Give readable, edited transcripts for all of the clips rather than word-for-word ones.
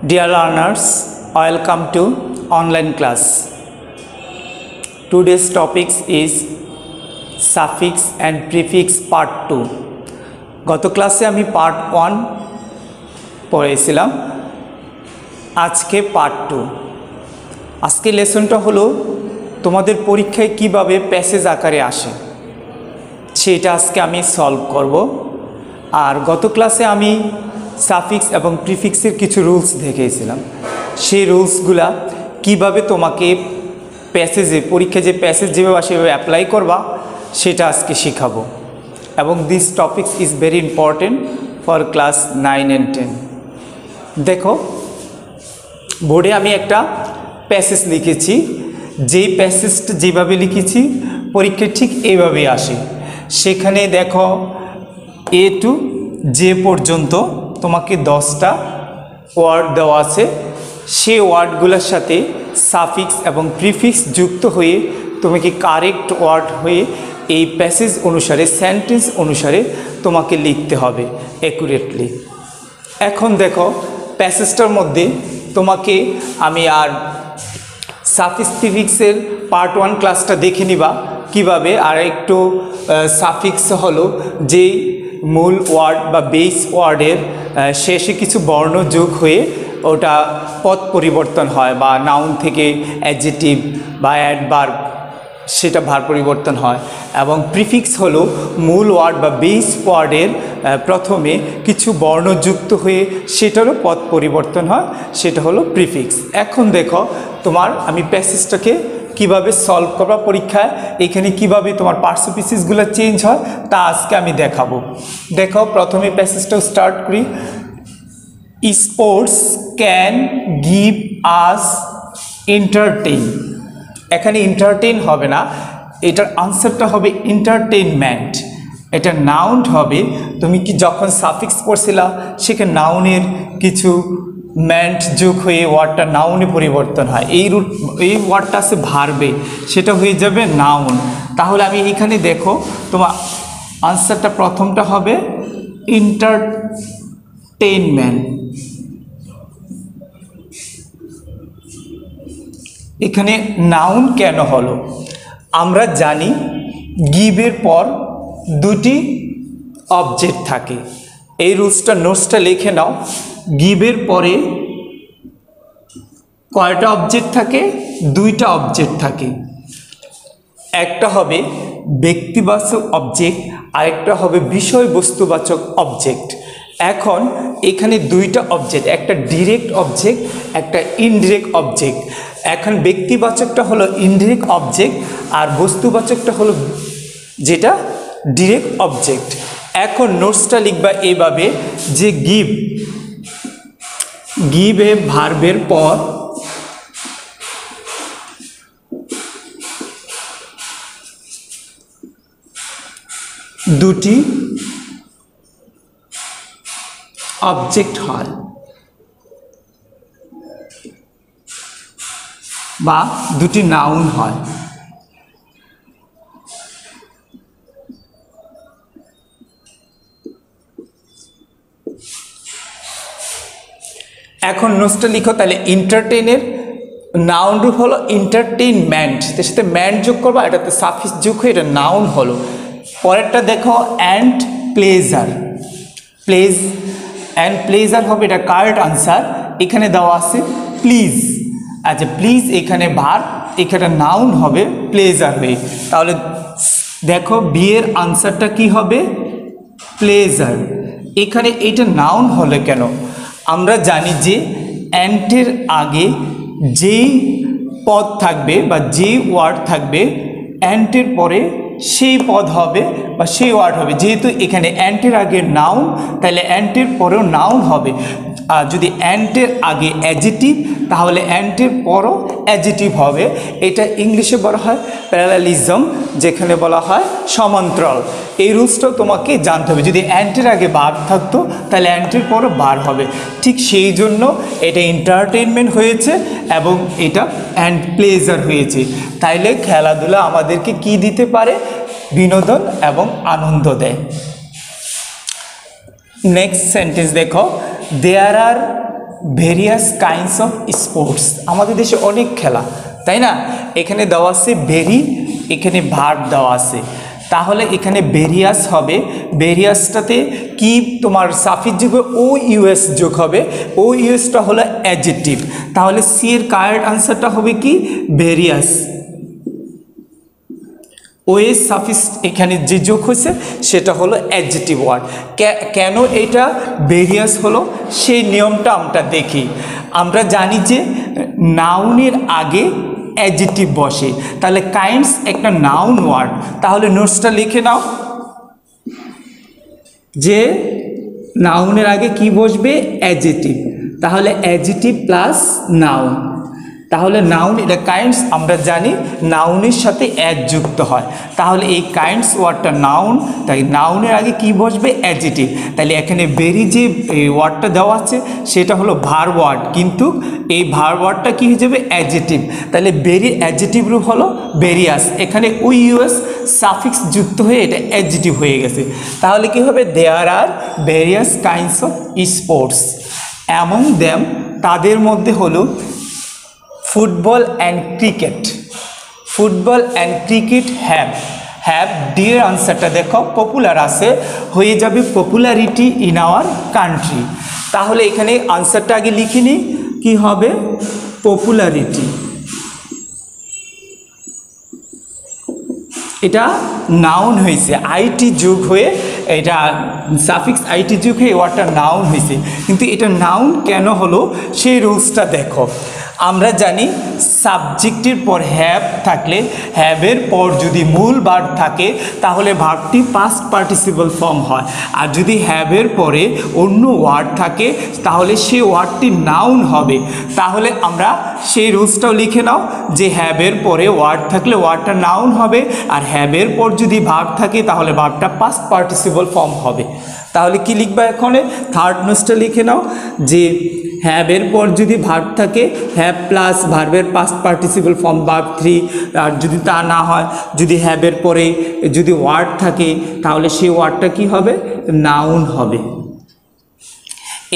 Dear learners, welcome to online class. Today's topic is suffix and prefix part 2. গত ক্লাসে আমি part 1 পড়েছিলাম, আজকে পার্ট 2। আজকে লেসনটা হলো তোমাদের পরীক্ষায় কিভাবে প্যাসেজ আকারে আসে সেটা আজকে আমি সলভ করব। আর গত ক্লাসে আমি সাফিক্স এবং প্রিফিক্সের কিছু রুলস দেখিয়েছিলাম, সেই রুলসগুলা কিভাবে তোমাকে প্যাসেজে পরীক্ষায় যে প্যাসেজ যেভাবে আসে সেভাবে অ্যাপ্লাই করবা সেটা আজকে শেখাবো। এবং this topics is very important for class 9 and 10। দেখো, বোর্ডে আমি একটা প্যাসেজ লিখেছি, যেই প্যাসেজটা যেভাবে লিখেছি পরীক্ষায় ঠিক এইভাবেই আসে। সেখানে দেখো এ টু জে পর্যন্ত তোমাকে 10টা ওয়ার্ড দেওয়া আছে, সেই ওয়ার্ডগুলোর সাথে সাফিক্স এবং প্রিফিক্স যুক্ত হয়ে তোমাকে কারেক্ট ওয়ার্ড হয়ে এই প্যাসেজ অনুসারে সেন্টেন্স অনুসারে তোমাকে লিখতে হবে অ্যাকুরেটলি। এখন দেখো, প্যাসেজটার মধ্যে তোমাকে আমি আর সাফিক্স প্রিফিক্সের পার্ট 1 ক্লাসটা দেখে নিবা কিভাবে। আর একটু সাফিক্স হলো যেই মূল ওয়ার্ড বা বেস ওয়ার্ডের শেষে কিছু বর্ণ যোগ হয়ে ওটা পদ পরিবর্তন হয়, বা নাউন থেকে অ্যাডজেক্টিভ বা অ্যাডভার্ব সেটা ভার পরিবর্তন হয়। এবং প্রিফিক্স হলো মূল ওয়ার্ড বা বেস ওয়ার্ডের প্রথমে কিছু বর্ণ যুক্ত হয়ে সেটারও পদ পরিবর্তন হয়, সেটা হলো প্রিফিক্স। এখন দেখো, তোমার আমি প্যাসেজটাকে কিভাবে সলভ করবা পরীক্ষায়, এখানে কিভাবে তোমার পার্সোপিসিসগুলো চেঞ্জ হয় তা আজকে আমি দেখাবো। দেখো, প্রথমে প্যাসেজটাও স্টার্ট করি। Sports can give us entertain. এখানে এন্টারটেইন হবে না, এটার আনসারটা হবে এন্টারটেইনমেন্ট। এটা নাউন হবে। তুমি কি যখন সাফিক্স পড়ছিলা সেখানে নাউনের কিছু মেন্ট যোগ হয়ে ওয়ার্ডটা নাউনে পরিবর্তন হয়। এই ওয়ার্ডটা আছে ভার্বে, সেটা হয়ে যাবে নাউন। তাহলে আমি এখানে দেখো, তোমার আনসারটা প্রথমটা হবে এন্টারটেইনমেন্ট। এখানে নাউন কেন হলো? আমরা জানি গিভের পর দুটি অবজেক্ট থাকে। এই রুলসটা নোটসটা লিখে নাও। গিভের পরে কয়টা অবজেক্ট থাকে? দুইটা অবজেক্ট থাকে। একটা হবে ব্যক্তিবাচক অবজেক্ট, আরেকটা হবে বিষয়বস্তুবাচক অবজেক্ট। এখন এখানে দুইটা অবজেক্ট, একটা ডিরেক্ট অবজেক্ট, একটা ইনডিরেক্ট অবজেক্ট। এখন ব্যক্তিবাচকটা হলো ইনডিরেক্ট অবজেক্ট, আর বস্তুবাচকটা হলো যেটা ডিরেক্ট অবজেক্ট। এখন নোটসটা লিখবা এইভাবে যে গিভে ভার্বের পর দুটি অবজেক্ট হয় বা দুটি নাউন হয়। এখন নোটসটা লিখো। তাহলে এন্টারটেইনের নাউন রূপ হলো এন্টারটেইনমেন্ট, এর সাথে ম্যান যোগ করবা, এটাতে সাফিক্স যোগ হয়ে এটা নাউন হলো। পরেরটা দেখো, অ্যান্ড প্লেজার। অ্যান্ড প্লেজার হবে, এটা কারেক্ট আনসার। এখানে দেওয়া আছে প্লিজ। আচ্ছা, প্লিজ এখানে ভার্ব, এখানে নাউন হবে প্লেজার হয়ে। তাহলে দেখো, বিয়ের আনসারটা কি হবে? প্লেজার। এখানে এটা নাউন হলো কেন? আমরা জানি যে অ্যান্টের আগে যেই পদ থাকবে বা যেই ওয়ার্ড থাকবে, অ্যান্টের পরে সেই পদ হবে বা সেই ওয়ার্ড হবে। যেহেতু এখানে অ্যান্টের আগে নাউন, তাহলে অ্যান্টের পরেও নাউন হবে। আর যদি অ্যান্টের আগে অ্যাডজেক্টিভ, তাহলে অ্যান্টের পরও অ্যাডজেক্টিভ হবে। এটা ইংলিশে বলা হয় প্যারালালিজম, যেখানে বলা হয় সমান্তরাল। এই রুলসটাও তোমাকে জানতে হবে। যদি অ্যান্টের আগে ভার্ব থাকতো তাহলে অ্যান্টের পরও ভার্ব হবে। ঠিক সেই জন্য এটা এন্টারটেইনমেন্ট হয়েছে এবং এটা অ্যান্ড প্লেজার হয়েছে। তাইলে খেলাধুলা আমাদেরকে কি দিতে পারে? বিনোদন এবং আনন্দ দেয়। নেক্সট সেন্টেন্স দেখো, দেয়ার are various kinds of sports. আমাদের দেশে অনেক খেলা, তাই না? এখানে দেওয়া আছে ভেরি, এখানে ভার্ব দেওয়া আছে, তাহলে এখানে ভেরিয়াস হবে। ভেরিয়াসটাতে কি তোমার সাফিক্স যোগ ও ইউএস যোগ হবে, ও ইউএসটা হলো অ্যাডজেক্টিভ, তাহলে সি এর কারেক্ট আনসারটা হবে কি ভেরিয়াস। ওএস সাফিক্স এখানে যে যোগ হয়েছে সেটা হলো অ্যাডজেক্টিভ ওয়ার্ড। কেন এটা ভেরিয়াস হলো সেই নিয়মটা আমরা দেখি। আমরা জানি যে নাউনের আগে অ্যাডজেক্টিভ বসে, তাহলে কাইন্ডস একটা নাউন ওয়ার্ড, তাহলে নোটসটা লিখে নাও যে নাউনের আগে কি বসবে অ্যাডজেক্টিভ, তাহলে অ্যাডজেক্টিভ প্লাস নাউন, তাহলে নাউন এটা কাইন্ডস আমরা জানি নাউনের সাথে অ্যাড যুক্ত হয়, তাহলে এই কাইন্ডস ওয়ার্ডটা নাউন, তাই নাউনের আগে কি বসবে অ্যাডজেক্টিভ। তাহলে এখানে ভেরি যে ওয়ার্ডটা দেওয়া আছে সেটা হলো ভার্ব ওয়ার্ড, কিন্তু এই ভার্ব ওয়ার্ডটা কী হয়ে যাবে অ্যাডজেক্টিভ, তাহলে ভেরি অ্যাডজেক্টিভ রূপ হলো ভেরিয়াস। এখানে ওই ইউএস সাফিক্স যুক্ত হয়ে এটা অ্যাডজেক্টিভ হয়ে গেছে, তাহলে কি হবে there are various kinds of sports, among them তাদের মধ্যে হলো football and cricket. Football and cricket have ডির আনসারটা দেখো পপুলার আছে, হয়ে যাবে পপুলারিটি ইন আওয়ার কান্ট্রি, তাহলে এখানে আনসারটা আগে লিখে নিই কি হবে পপুলারিটি, এটা নাউন হয়েছে আইটি যুগ হয়ে, এটা সাফিক্স আইটি যুগ হয়ে ওয়ার্ডটা নাউন হয়েছে, কিন্তু এটা নাউন কেন হলো সেই রুলসটা দেখো। আমরা জানি সাবজেক্টের পর হ্যাভ থাকলে, হ্যাভের পর যদি মূল ভার্ব থাকে তাহলে ভার্বটি পাস্ট পার্টিসিপল ফর্ম হয়, আর যদি হ্যাভের পরে অন্য ওয়ার্ড থাকে তাহলে সেই ওয়ার্ডটি নাউন হবে। তাহলে আমরা সেই রুলসটাও লিখে নাও যে হ্যাভের পরে ওয়ার্ড থাকলে ওয়ার্ডটা নাউন হবে, আর হ্যাভের পর যদি ভার্ব থাকে তাহলে ভার্বটা পাস্ট পার্টিসিপল ফর্ম হবে। তাহলে কি লিখবা এখানে থার্ড নোটসটা লিখে নাও যে হ্যাভের পর যদি ভার্ব থাকে হ্যাভ প্লাস ভার্বের পাস্ট পার্টিসিপল ফর্ম ভার্ব 3, আর যদি তা না হয় যদি হ্যাভের পরে যদি ওয়ার্ড থাকে তাহলে সেই ওয়ার্ডটা কি হবে নাউন হবে।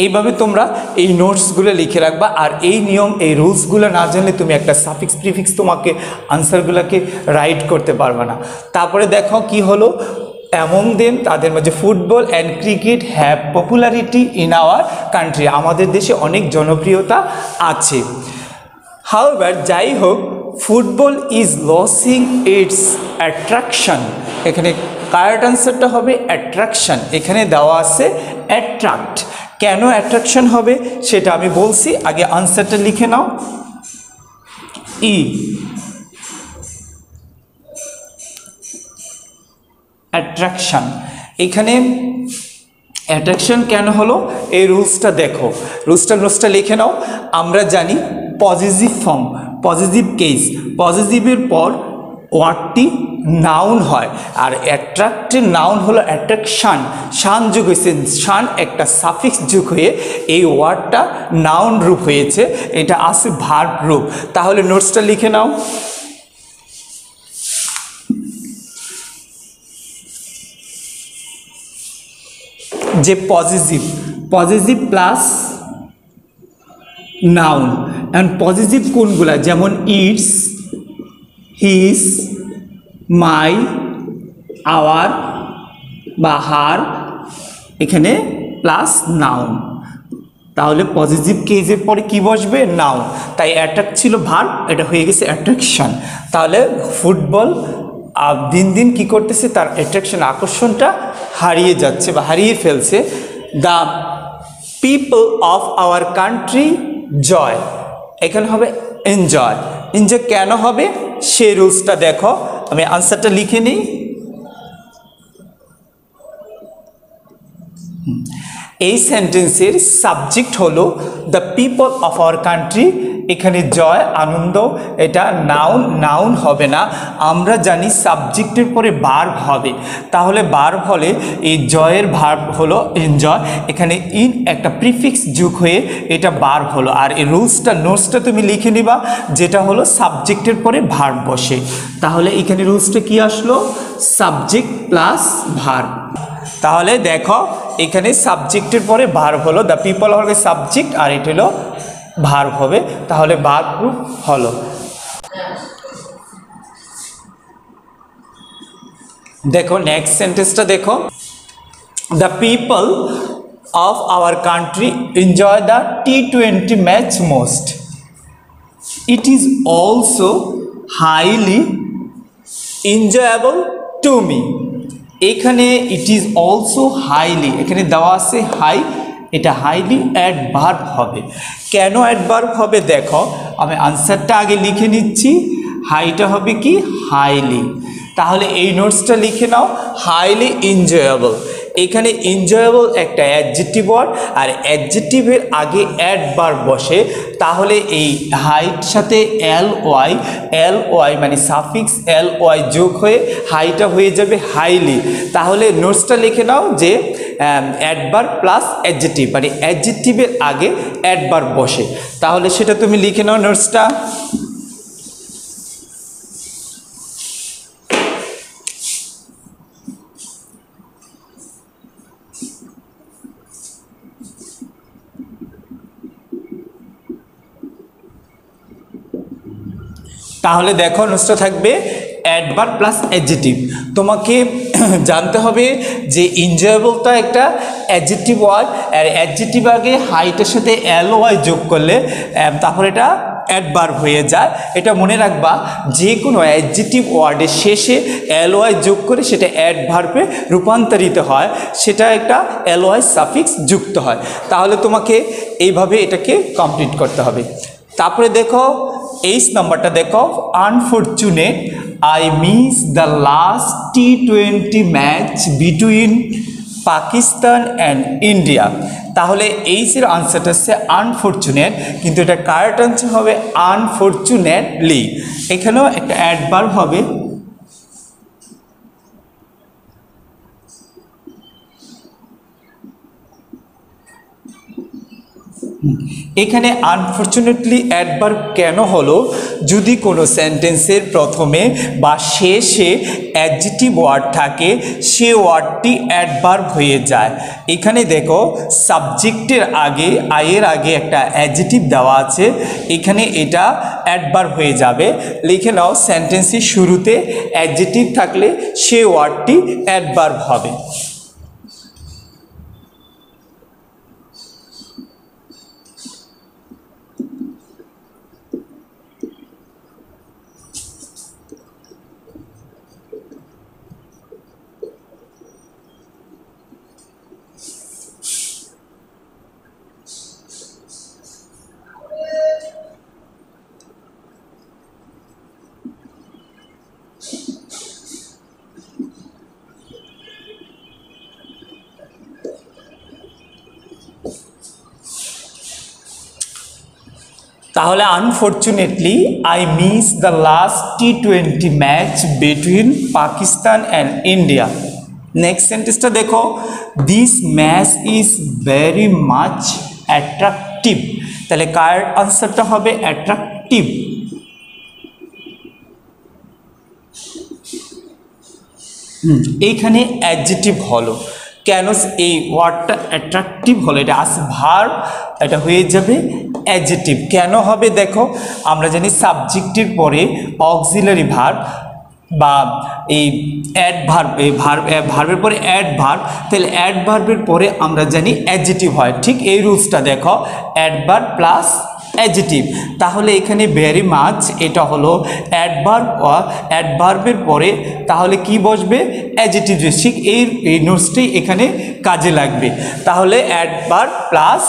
এইভাবে তোমরা এই নোটসগুলো লিখে রাখবা, আর এই নিয়ম এই রুলসগুলো না জানলে তুমি একটা সাফিক্স প্রিফিক্স তোমাকে আনসারগুলোকে রাইট করতে পারবে না। তারপরে দেখো কি হলো অ্যামং দেম তাদের মাঝে football and cricket have popularity in our country, আমাদের দেশে অনেক জনপ্রিয়তা আছে। হাউএভার যাই হোক football is losing it's attraction, এখানে কারেক্ট আনসারটা হবে অ্যাট্রাকশন, এখানে দেওয়া আছে অ্যাট্রাক্ট, কেন অ্যাট্রাকশন হবে সেটা আমি বলছি, আগে আনসারটা লিখে নাও ই অ্যাট্রাকশন। এখানে অ্যাট্রাকশন কেন হলো এই রুলসটা দেখো, রুলসটা লিখে নাও। আমরা জানি পজিটিভ ফর্ম পজিটিভ কেস, পজিটিভের পর ওয়ার্ডটি নাউন হয়, আর অ্যাট্রাক্টের নাউন হলো অ্যাট্রাকশান, শান যুগ হয়েছে, শান একটা সাফিক্স যুগ হয়ে এই ওয়ার্ডটা নাউন রূপ হয়েছে, এটা আছে ভার্ব রূপ। তাহলে নোটসটা লিখে নাও যে positive plus noun, and positive কোনগুলা যেমন ইটস, হিজ, মাই, আওয়ার বা হার, এখানে প্লাস নাউন, তাহলে পজিটিভ কেজের পরে কি বসবে নাউন, তাই অ্যাট্রাক্ট ছিল ভার্ব, এটা হয়ে গেছে অ্যাট্রাকশন। তাহলে ফুটবল দিন দিন কি করতেছে তার অ্যাট্রাকশন আকর্ষণটা হারিয়ে যাচ্ছে বা হারিয়ে ফেলছে। The people of our country joy, এখানে হবে এনজয়, এনজয় কেন হবে সেই রুলসটা দেখো, আমি আনসারটা লিখে নিই। এই সেন্টেন্সের সাবজেক্ট হলো the people of our country, এখানে জয় আনন্দ, এটা নাউন হবে না, আমরা জানি সাবজেক্টের পরে ভার্ব হবে, তাহলে ভার্ব হলে এই জয়ের ভার্ব হলো এনজয়, এখানে ইন একটা প্রিফিক্স যুগ হয়ে এটা ভার্ব হলো, আর এই নোটসটা তুমি লিখে নিবা যেটা হলো সাবজেক্টের পরে ভার্ব বসে, তাহলে এখানে রুলসটা কি আসলো সাবজেক্ট প্লাস ভার্ব। তাহলে দেখো এখানে সাবজেক্টের পরে ভার্ব হলো, দ্য পিপল হবে সাবজেক্ট আর এটা হলো ভার্ব হবে, তাহলে ভার্ব প্রুফ হলো। দেখো নেক্সট সেন্টেন্সটা দেখো, the people of our country enjoy the T20 match most. It is also highly enjoyable to me. এখানে it is also highly, এখানে দেওয়া আছে হাই, এটা হাইলি অ্যাডভার্ব হবে। কেন অ্যাডভার্ব হবে দেখো, আমি আনসারটা আগে লিখে নিচ্ছি। হাইটা হবে কি হাইলি, তাহলে এই নোটসটা লিখে নাও, হাইলি এনজয়েবল। এখানে এনজয়েবল একটা অ্যাডজেক্টিভ ওয়ার্ড, আর অ্যাডজেক্টিভের আগে অ্যাডভার্ব বসে, তাহলে এই হাইট সাথে এল ওয়াই মানে সাফিক্স এল ওয়াই যোগ হয়ে হাইটা হয়ে যাবে হাইলি। তাহলে নোটসটা লিখে নাও যে অ্যাডভার্ব প্লাস অ্যাডজেক্টিভ, মানে অ্যাডজেক্টিভের আগে অ্যাডভার্ব বসে, তাহলে সেটা তুমি লিখে নাও নোটসটা। তাহলে দেখো নোটসটা থাকবে অ্যাডভার্ব প্লাস অ্যাডজেক্টিভ। তোমাকে জানতে হবে যে এনজয়েবলটা একটা অ্যাডজেক্টিভ ওয়ার্ড, আর অ্যাডজেক্টিভ আগে হাইটের সাথে এল ওয়াই যোগ করলে তারপর এটা অ্যাডভার্ব হয়ে যায়। এটা মনে রাখবা, যে কোনো অ্যাডজেক্টিভ ওয়ার্ডের শেষে এল ওয়াই যোগ করে সেটা অ্যাডভার্বে রূপান্তরিত হয়, সেটা একটা এল ওয়াই সাফিক্স যুক্ত হয়। তাহলে তোমাকে এইভাবে এটাকে কমপ্লিট করতে হবে। তারপরে দেখো এইচ নাম্বারটা দেখো, unfortunate I miss the last T20 match between Pakistan and India. তাহলে এইচের আনসারটা হচ্ছে আনফরচুনেট, কিন্তু এটা কারেক্ট আনসার হবে আনফরচুনেটলি। এখানেও একটা অ্যাডভার্ব হবে। এখানে আনফরচুনেটলি অ্যাডভার্ব কেন হলো, যদি কোনো সেন্টেন্সের প্রথমে বা শেষে অ্যাডজেক্টিভ ওয়ার্ড থাকে, সে ওয়ার্ডটি অ্যাডভার্ব হয়ে যায়। এখানে দেখো সাবজেক্টের আগে আয়ের আগে একটা অ্যাডজেক্টিভ দেওয়া আছে, এখানে এটা অ্যাডভার্ব হয়ে যাবে। লিখে নাও, সেন্টেন্সের শুরুতে অ্যাডজেক্টিভ থাকলে সে ওয়ার্ডটি অ্যাডভার্ব হবে। তাহলে unfortunately I miss the last T20 match between Pakistan and India. Next সেন্টেন্সটা দেখো, this match is very much attractive. তাহলে কারেক্ট আনসারটা হবে অ্যাট্রাকটিভ। এইখানে অ্যাডজেক্টিভ হলো, কেন এই ওয়ার্ডটা অ্যাট্রাকটিভ হলো, এটা আস ভার্ব, এটা হয়ে যাবে অ্যাডজেক্টিভ। কেন হবে দেখো, আমরা জানি সাবজেক্টের পরে অক্সিলারি ভার্ব বা এই অ্যাডভার্ব, এই ভার্বের পরে অ্যাডভার্ব, তাহলে অ্যাডভার্বের পরে আমরা জানি অ্যাডজেক্টিভ হয়। ঠিক এই রুলসটা দেখো, অ্যাডভার্ব প্লাস অ্যাডজেক্টিভ। তাহলে এখানে ভেরি মাচ এটা হলো অ্যাডভার্ব, অ্যাডভার্বের পরে তাহলে কি বসবে অ্যাডজেক্টিভ। ঠিক এই নোটসটাই এখানে কাজে লাগবে। তাহলে অ্যাডভার্ব প্লাস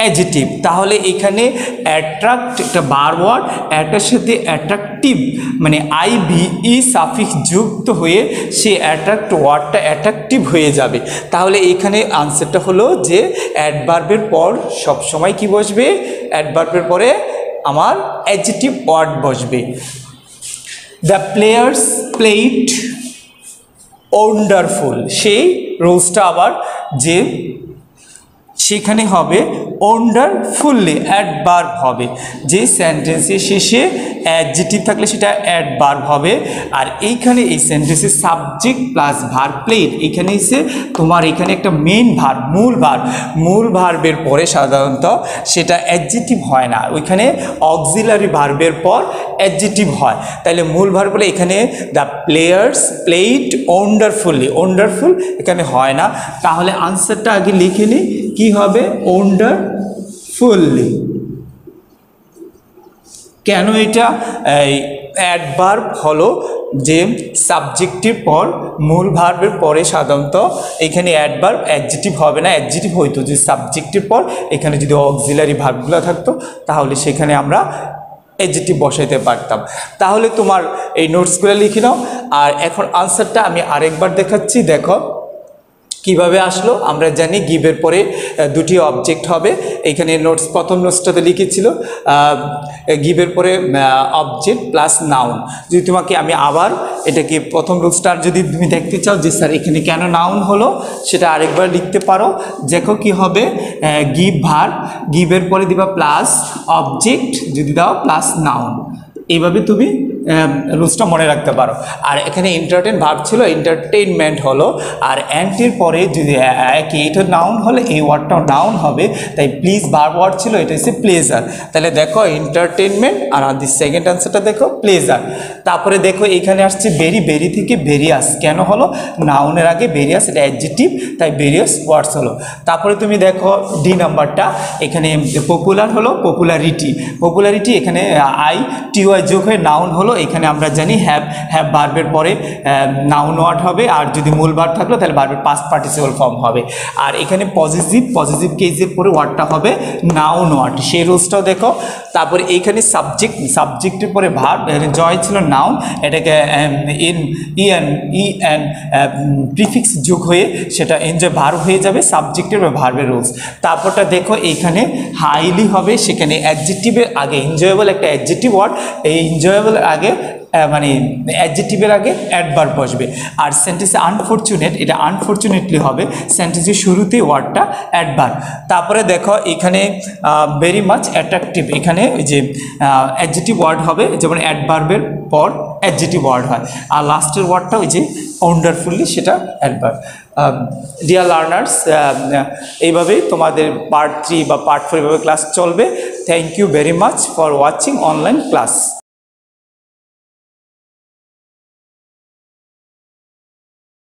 অ্যাডজেক্টিভ। তাহলে এখানে অ্যাট্রাক্ট একটা ভার্ব ওয়ার্ড, এটার সাথে অ্যাট্রাকটিভ মানে আইভিই সাফিক্স যুক্ত হয়ে সে অ্যাট্রাক্ট ওয়ার্ডটা অ্যাট্রাকটিভ হয়ে যাবে। তাহলে এখানে আনসারটা হলো যে অ্যাডভার্বের পর সবসময় কি বসবে, অ্যাডভার্বের পরে আমার অ্যাডজেক্টিভ ওয়ার্ড বসবে। দ্য প্লেয়ার্স প্লেড ওয়ান্ডারফুল, সেই রুলসটা আবার যে সেখানে হবে ওয়ান্ডারফুলি, অ্যাডভার্ব হবে। যে সেন্টেন্সের শেষে অ্যাডজেক্টিভ থাকলে সেটা অ্যাডভার্ব হবে। আর এইখানে এই সেন্টেন্সের সাবজেক্ট প্লাস ভার্ব প্লেড, এখানে এসে তোমার এখানে একটা মেন ভার্ব, মূল ভার্বের পরে সাধারণত সেটা অ্যাডজেক্টিভ হয় না, ওইখানে অক্সিলারি ভার্বের পর অ্যাডজেক্টিভ হয়। তাহলে মূল ভার্ব বলে এখানে দ্য প্লেয়ার্স প্লেড ওয়ান্ডারফুল এখানে হয় না। তাহলে আনসারটা আগে লিখে নিই, কি হবে? ওয়ান্ডারফুলি। কেন এটা অ্যাডভার্ব হলো যে সাবজেক্টের পর মূল ভার্বের পরে সাধারণত এখানে অ্যাডভার্ব, অ্যাডজেক্টিভ হবে না। অ্যাডজেক্টিভ হইতো যে সাবজেক্টের পর এখানে যদি অক্সিলারি ভার্বগুলো থাকতো তাহলে সেখানে আমরা অ্যাডজেক্টিভ বসাইতে পারতাম। তাহলে তোমার এই নোটসগুলো লিখে নাও। আর এখন আনসারটা আমি আরেকবার দেখাচ্ছি, দেখো কিভাবে আসলো। আমরা জানি গিভের পরে দুটি অবজেক্ট হবে। এখানে নোটস প্রথম নোটসটাতে লিখেছিল গিভের পরে অবজেক্ট প্লাস নাউন। যদি তোমাকে আমি আবার এটাকে প্রথম নোটসটা যদি তুমি দেখতে চাও যে স্যার এখানে কেন নাউন হলো, সেটা আরেকবার লিখতে পারো। দেখো কি হবে, গিভ ভার্ব, গিভের পরে দিবা প্লাস অবজেক্ট, যদি দাও প্লাস নাউন। এইভাবে তুমি রুলসটা মনে রাখতে পারো। আর এখানে এন্টারটেন ভার্ব ছিল, এন্টারটেইনমেন্ট হলো। আর অ্যান্টির পরে যদি এটা নাউন হলে এই ওয়ার্ডটাও নাউন হবে, তাই প্লিজ ভার্ব ওয়ার্ড ছিল, এটা হচ্ছে প্লেজার। তাহলে দেখো এন্টারটেনমেন্ট, আর দি সেকেন্ড আনসারটা দেখো প্লেজার। তারপরে দেখো এখানে আসছে বেরি থেকে ভেরিয়াস, কেন হলো? নাউনের আগে ভেরিয়াস, এটা অ্যাডজেক্টিভ, তাই ভেরিয়াস ওয়ার্ডস হলো। তারপরে তুমি দেখো ডি নাম্বারটা, এখানে পপুলার হলো পপুলারিটি, এখানে ITY যোগ হয়ে নাউন হলো। এখানে আমরা জানি হ্যাভ ভার্বের পরে নাউন ওয়ার্ড হবে, আর যদি মূল ভার্ব থাকলো তাহলে ভার্বের পাস্ট পার্টিসিপল ফর্ম হবে। আর এখানে পজিটিভ কেসের পরে ওয়ার্ডটা হবে নাউন ওয়ার্ড, সেই রুলসটাও দেখো। তারপরে এইখানে সাবজেক্টের পরে ভার্ব, এখানে জয় ছিল নাউন, এটাকে ইএন প্রিফিক্স যোগ হয়ে সেটা এনজয় ভার্ব হয়ে যাবে, সাবজেক্টের বা ভার্বের রুলস। তারপরটা দেখো এইখানে হাইলি হবে, সেখানে অ্যাডজেক্টিভের আগে এনজয়েবল একটা অ্যাডজেক্টিভ ওয়ার্ড, এই এনজয়েবল আগে মানে অ্যাডজেক্টিভের আগে অ্যাডভার্ব বসবে। আর সেন্টেন্সে আনফরচুনেট, এটা আনফরচুনেটলি হবে, সেন্টেন্সের শুরুতেই ওয়ার্ডটা অ্যাডভার্ব। তারপরে দেখো এখানে ভেরি মাচ অ্যাট্রাকটিভ, এখানে ওই যে অ্যাডজেক্টিভ ওয়ার্ড হবে, যেমন অ্যাডভার্বের পর অ্যাডজেক্টিভ ওয়ার্ড হয়। আর লাস্টের ওয়ার্ডটা ওই যে ওয়ান্ডারফুলি, সেটা অ্যাডভার্ব। ডিয়ার লার্নার্স, এইভাবেই তোমাদের পার্ট 3 বা পার্ট 4 এভাবে ক্লাস চলবে। Thank you very much for watching online class.